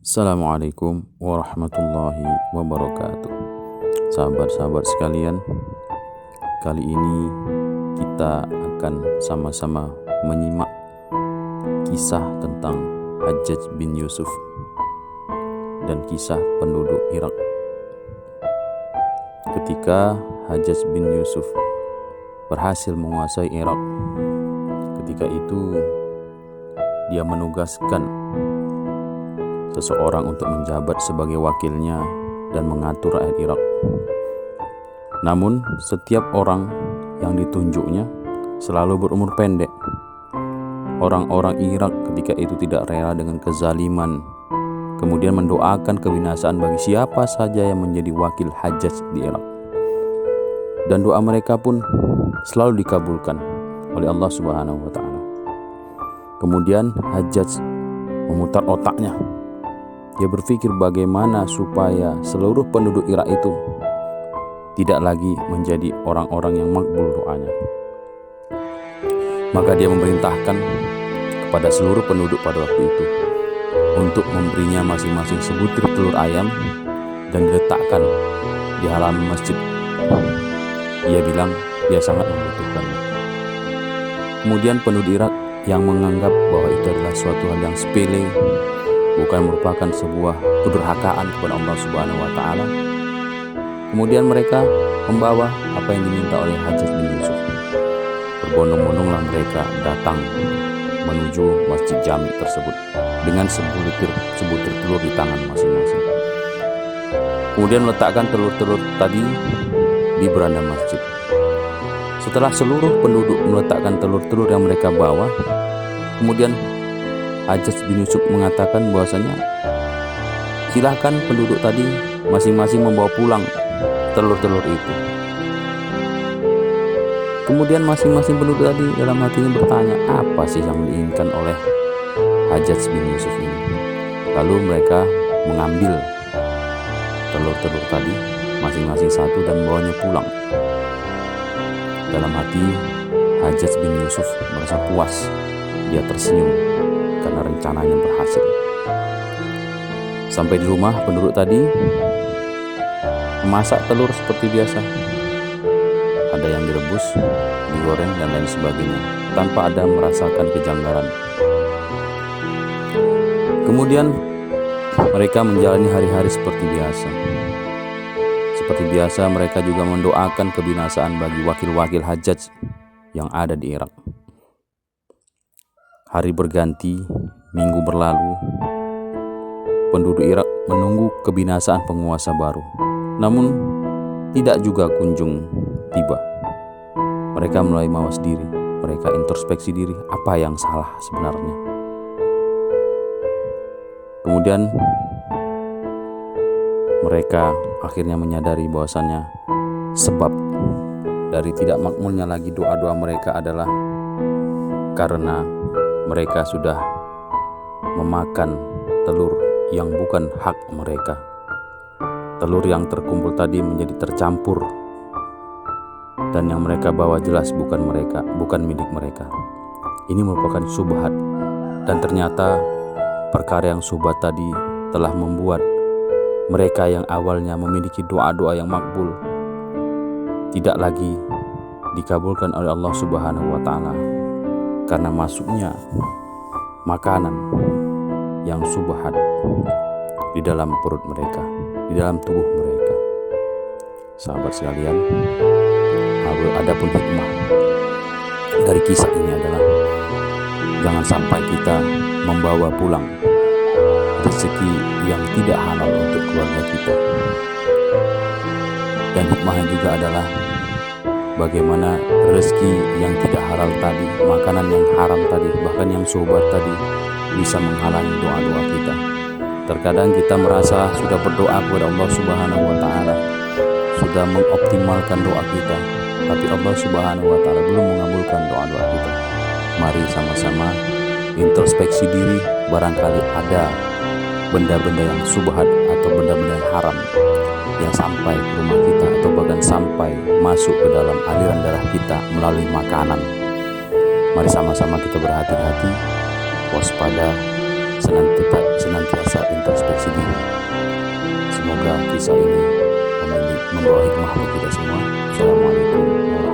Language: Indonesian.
Assalamualaikum warahmatullahi wabarakatuh. Sahabat-sahabat sekalian, kali ini kita akan sama-sama menyimak kisah tentang Hajjaj bin Yusuf dan kisah penduduk Irak. Ketika Hajjaj bin Yusuf berhasil menguasai Irak, ketika itu dia menugaskan seseorang untuk menjabat sebagai wakilnya dan mengatur rakyat Irak. Namun setiap orang yang ditunjuknya selalu berumur pendek. Orang-orang Irak ketika itu tidak rela dengan kezaliman, kemudian mendoakan kebinasaan bagi siapa saja yang menjadi wakil Hajjaj di Irak. Dan doa mereka pun selalu dikabulkan oleh Allah Subhanahu wa taala. Kemudian Hajjaj memutar otaknya. Dia berpikir bagaimana supaya seluruh penduduk Irak itu tidak lagi menjadi orang-orang yang makbul doanya. Maka dia memerintahkan kepada seluruh penduduk pada waktu itu untuk memberinya masing-masing sebutir telur ayam dan diletakkan di halaman masjid. Ia bilang dia sangat membutuhkannya. Kemudian penduduk Irak yang menganggap bahwa itu adalah suatu hal yang sepele, bukan merupakan sebuah kedurhakaan kepada Allah Subhanahu wa taala. Kemudian mereka membawa apa yang diminta oleh Hajjaj bin Yusuf. Berbondong-bondonglah mereka datang menuju masjid jami tersebut dengan sebutir telur di tangan masing-masing. Kemudian meletakkan telur-telur tadi di beranda masjid. Setelah seluruh penduduk meletakkan telur-telur yang mereka bawa, kemudian Hajjaj bin Yusuf mengatakan bahwasanya silahkan penduduk tadi masing-masing membawa pulang telur-telur itu. Kemudian masing-masing penduduk tadi dalam hatinya bertanya, apa sih yang diinginkan oleh Hajjaj bin Yusuf ini? Lalu mereka mengambil telur-telur tadi masing-masing satu dan membawanya pulang. Dalam hati Hajjaj bin Yusuf merasa puas. Dia tersenyum karena rencananya berhasil. Sampai di rumah, penduduk tadi memasak telur seperti biasa. Ada yang direbus, digoreng, dan lain sebagainya, tanpa ada merasakan kejanggalan. Kemudian mereka menjalani hari-hari seperti biasa. Seperti biasa mereka juga mendoakan kebinasaan bagi wakil-wakil Hajjaj yang ada di Irak. Hari berganti, minggu berlalu, penduduk Irak menunggu kebinasaan penguasa baru. Namun tidak juga kunjung tiba. Mereka mulai mawas diri, mereka introspeksi diri, apa yang salah sebenarnya. Kemudian mereka akhirnya menyadari bahwasannya sebab dari tidak makmulnya lagi doa-doa mereka adalah karena mereka sudah memakan telur yang bukan hak mereka. Telur yang terkumpul tadi menjadi tercampur, dan yang mereka bawa jelas bukan milik mereka. Ini merupakan syubhat, dan ternyata perkara yang syubhat tadi telah membuat mereka yang awalnya memiliki doa-doa yang makbul tidak lagi dikabulkan oleh Allah Subhanahu wa taala karena masuknya makanan yang syubhat di dalam perut mereka, di dalam tubuh mereka. Sahabat sekalian, adapun hikmah dari kisah ini adalah jangan sampai kita membawa pulang rezeki yang tidak halal untuk keluarga kita. Dan hikmahnya juga adalah bagaimana rezeki yang tidak halal tadi, makanan yang haram tadi, bahkan yang syubhat tadi bisa menghalangi doa-doa kita. Terkadang kita merasa sudah berdoa kepada Allah Subhanahu wa taala, sudah mengoptimalkan doa kita, tapi Allah Subhanahu wa taala belum mengabulkan doa-doa kita. Mari sama-sama introspeksi diri, barangkali ada benda-benda yang syubhat atau benda-benda yang haram yang sampai ke rumah kita atau bahkan sampai masuk ke dalam aliran darah kita melalui makanan. Mari sama-sama kita berhati-hati, waspada, senantiasa introspeksi diri. Semoga kisah ini membawa hikmah bagi kita semua. Assalamualaikum warahmatullahi wabarakatuh.